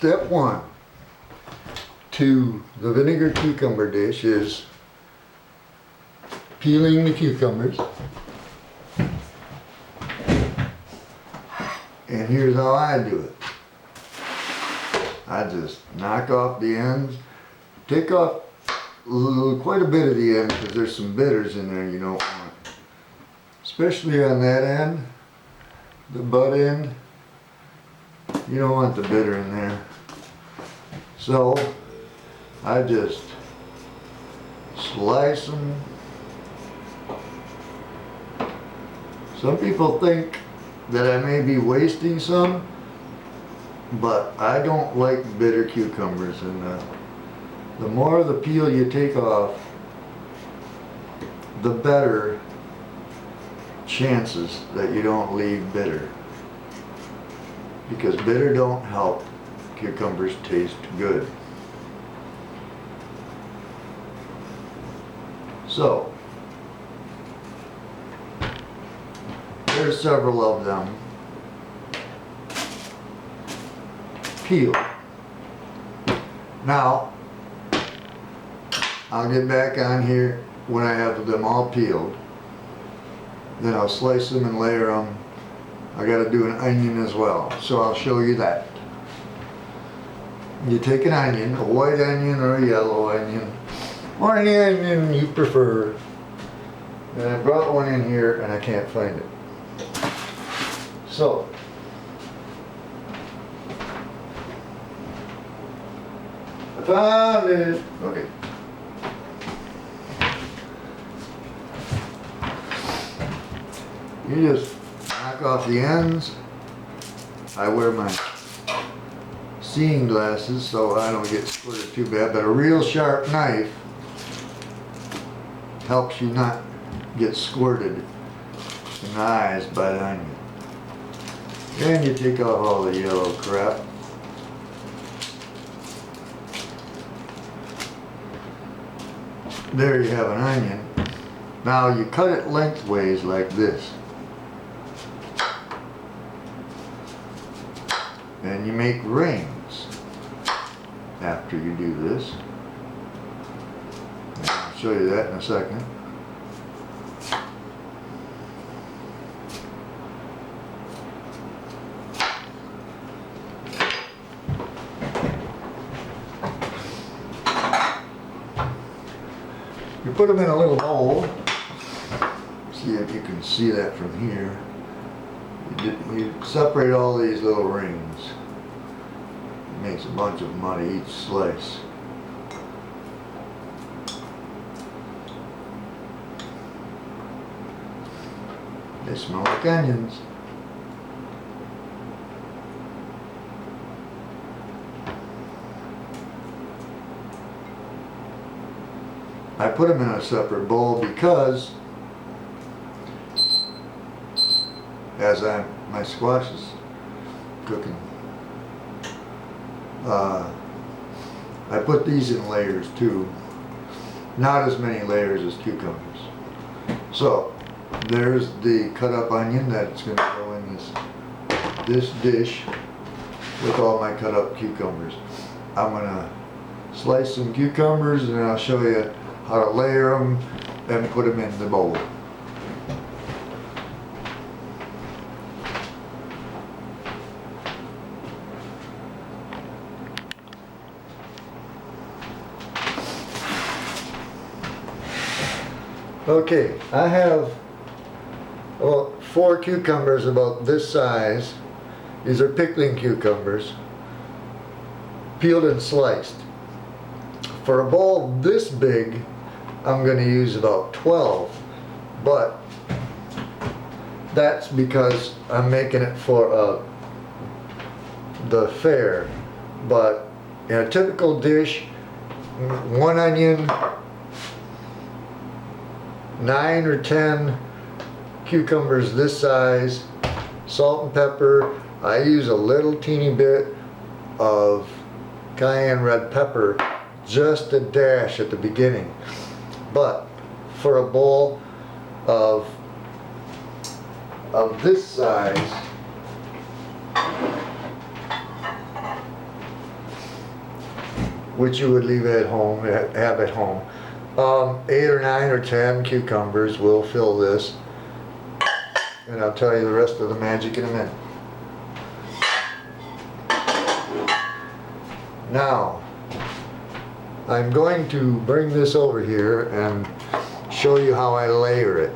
step one to the vinegar cucumber dish is peeling the cucumbers. And here's how I do it. I just knock off the ends, take off quite a bit of the end because there's some bitters in there you don't want. Especially on that end, the butt end, you don't want the bitter in there. So I just slice them. Some people think that I may be wasting some, but I don't like bitter cucumbers, and the more of the peel you take off, the better chances that you don't leave bitter, because bitter don't help cucumbers taste good. So there's several of them peeled. Now I'll get back on here when I have them all peeled. Then I'll slice them and layer them. I got to do an onion as well, so I'll show you that. You take an onion, a white onion or a yellow onion, or any onion you prefer. And I brought one in here and I can't find it. So I found it. Okay. You just knock off the ends. I wear my seeing glasses so I don't get squirted too bad, but a real sharp knife helps you not get squirted in the eyes by the onion. Then you take off all the yellow crap. There you have an onion. Now you cut it lengthways like this. And you make rings after you do this. And I'll show you that in a second. You put them in a little bowl. See if you can see that from here. You separate all these little rings. It makes a bunch of money each slice. They smell like onions. I put them in a separate bowl because as my squash is cooking, I put these in layers too. Not as many layers as cucumbers. So there's the cut up onion that's going to go in this dish with all my cut up cucumbers. I'm going to slice some cucumbers and I'll show you how to layer them and put them in the bowl. Okay, I have 4 cucumbers about this size. These are pickling cucumbers, peeled and sliced. For a bowl this big, I'm going to use about 12, but that's because I'm making it for the fair. But in a typical dish, 1 onion, 9 or 10 cucumbers this size, salt and pepper. I use a little teeny bit of cayenne red pepper, just a dash at the beginning. But for a bowl of this size, which you would leave at home, have at home. 8 or 9 or 10 cucumbers will fill this, and I'll tell you the rest of the magic in a minute. Now, I'm going to bring this over here and show you how I layer it.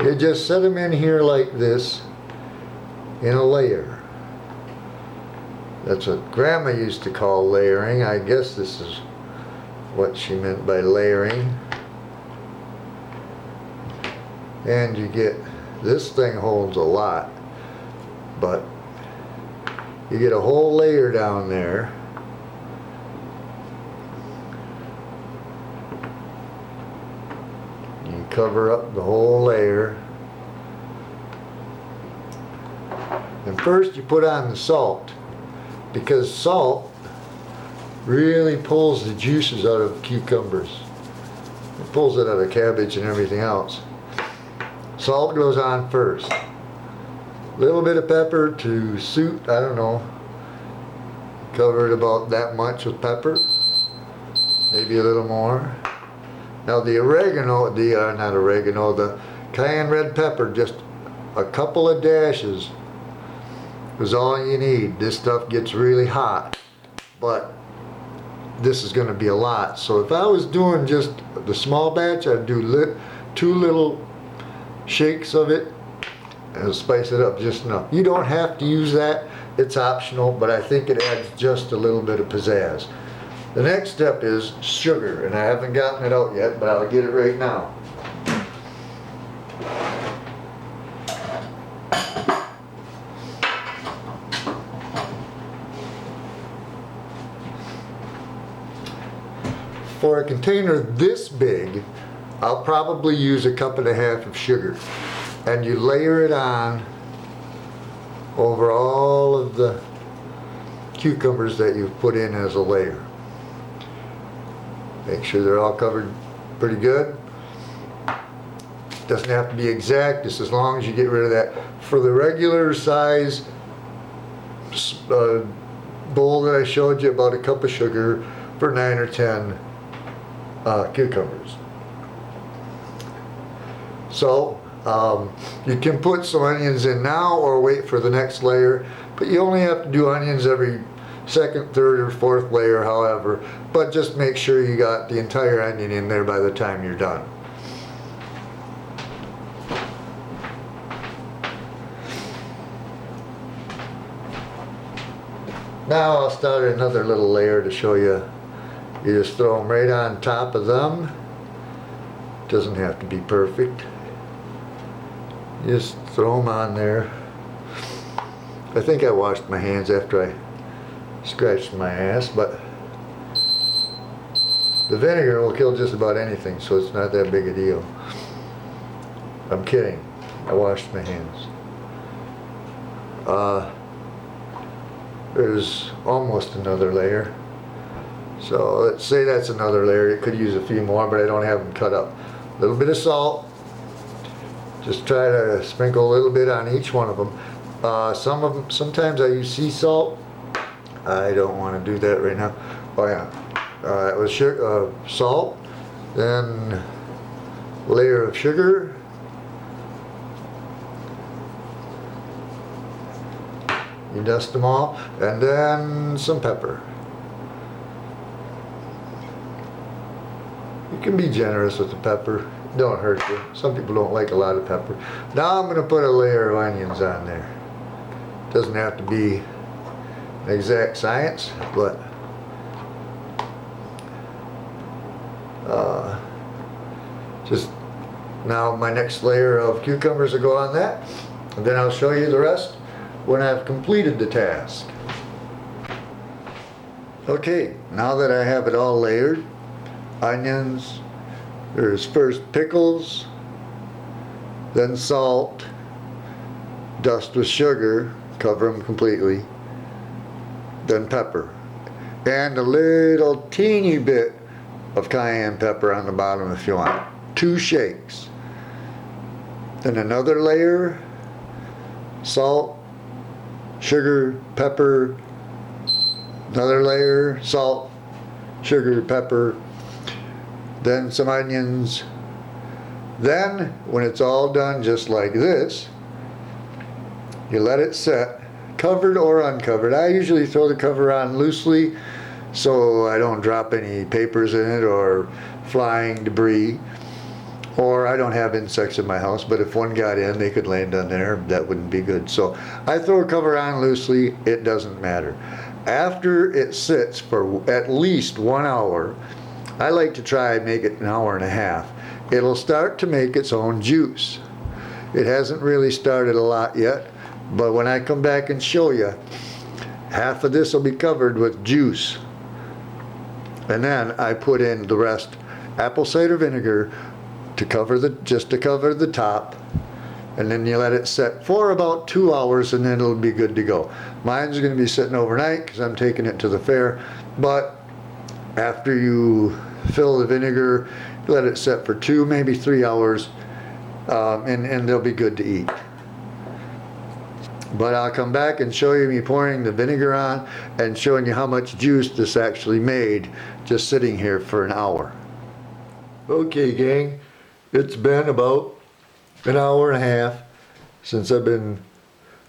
You just set them in here like this in a layer. That's what Grandma used to call layering. I guess this is what she meant by layering. And you get, this thing holds a lot, but you get a whole layer down there. You cover up the whole layer. And first you put on the salt, because salt really pulls the juices out of cucumbers. It pulls it out of cabbage and everything else. Salt goes on first. A little bit of pepper to suit, I don't know, cover it about that much with pepper, maybe a little more. Now the oregano, the cayenne red pepper, just a couple of dashes is all you need. This stuff gets really hot, but this is going to be a lot. So if I was doing just the small batch, I'd do 2 little shakes of it and spice it up just enough. You don't have to use that, it's optional, but I think it adds just a little bit of pizzazz. The next step is sugar, and I haven't gotten it out yet, but I'll get it right now. For a container this big, I'll probably use 1.5 cups of sugar, and you layer it on over all of the cucumbers that you've put in as a layer. Make sure they're all covered pretty good. Doesn't have to be exact, just as long as you get rid of that. For the regular size bowl that I showed you, about 1 cup of sugar for 9 or 10 cucumbers. So you can put some onions in now or wait for the next layer, but you only have to do onions every 2nd, 3rd, or 4th layer, however, but just make sure you got the entire onion in there by the time you're done. Now I'll start another little layer to show you. You just throw them right on top of them. Doesn't have to be perfect. Just throw them on there. I think I washed my hands after I scratched my ass, but the vinegar will kill just about anything, so it's not that big a deal. I'm kidding. I washed my hands. There's almost another layer. So let's say that's another layer. You could use a few more, but I don't have them cut up. A little bit of salt. Just try to sprinkle a little bit on each one of them. Sometimes I use sea salt. I don't want to do that right now. Oh yeah. That was salt. Then layer of sugar. You dust them all. And then some pepper. You can be generous with the pepper. Don't hurt you. Some people don't like a lot of pepper. Now I'm going to put a layer of onions on there. Doesn't have to be an exact science, but just now my next layer of cucumbers will go on that, and then I'll show you the rest when I've completed the task. Okay, now that I have it all layered, onions, there's first pickles, then salt, dust with sugar, cover them completely, then pepper, and a little teeny bit of cayenne pepper on the bottom if you want. 2 shakes. Then another layer, salt, sugar, pepper, another layer, salt, sugar, pepper, then some onions. Then, when it's all done just like this, you let it set, covered or uncovered. I usually throw the cover on loosely so I don't drop any papers in it or flying debris. Or I don't have insects in my house, but if one got in, they could land on there. That wouldn't be good. So I throw a cover on loosely. It doesn't matter. After it sits for at least 1 hour, I like to try and make it an hour and a half. It'll start to make its own juice. It hasn't really started a lot yet, but when I come back and show you, half of this will be covered with juice. And then I put in the rest apple cider vinegar to cover just to cover the top, and then you let it set for about 2 hours, and then it'll be good to go. Mine's going to be sitting overnight because I'm taking it to the fair, but after you fill the vinegar, let it set for 2, maybe 3 hours, and they'll be good to eat. But I'll come back and show you me pouring the vinegar on and showing you how much juice this actually made just sitting here for an hour. Okay, gang. It's been about an hour and a half since I've been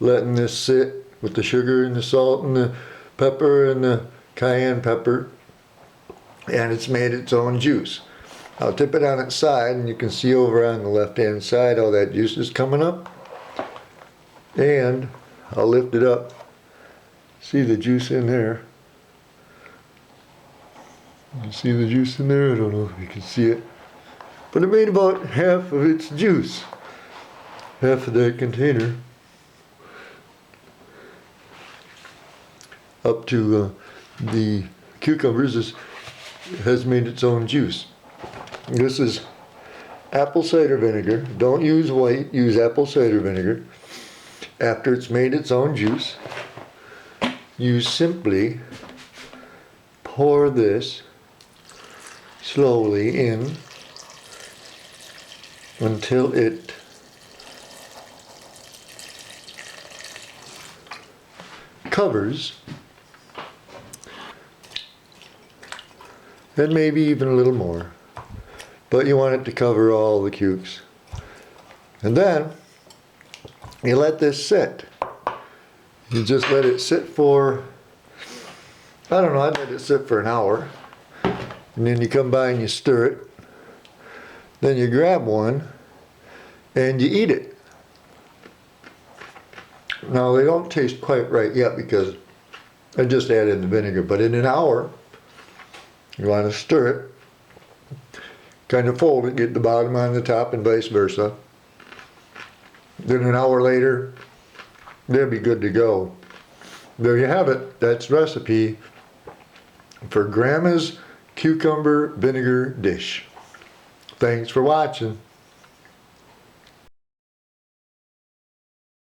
letting this sit with the sugar and the salt and the pepper and the cayenne pepper, and it's made its own juice. I'll tip it on its side, and you can see over on the left hand side all that juice is coming up, and I'll lift it up. See the juice in there. You see the juice in there? I don't know if you can see it. But it made about half of its juice, half of that container, up to the cucumbers has made its own juice. This is apple cider vinegar. Don't use white, use apple cider vinegar. After it's made its own juice, you simply pour this slowly in until it covers, and maybe even a little more, but you want it to cover all the cukes. And then you let this sit. You just let it sit for, I don't know, I'd let it sit for an hour, and then you come by and you stir it. Then you grab one and you eat it. Now they don't taste quite right yet because I just added the vinegar, but in an hour you want to stir it, kind of fold it, get the bottom on the top and vice versa. Then an hour later they'll be good to go. There you have it. That's recipe for Grandma's cucumber vinegar dish. Thanks for watching.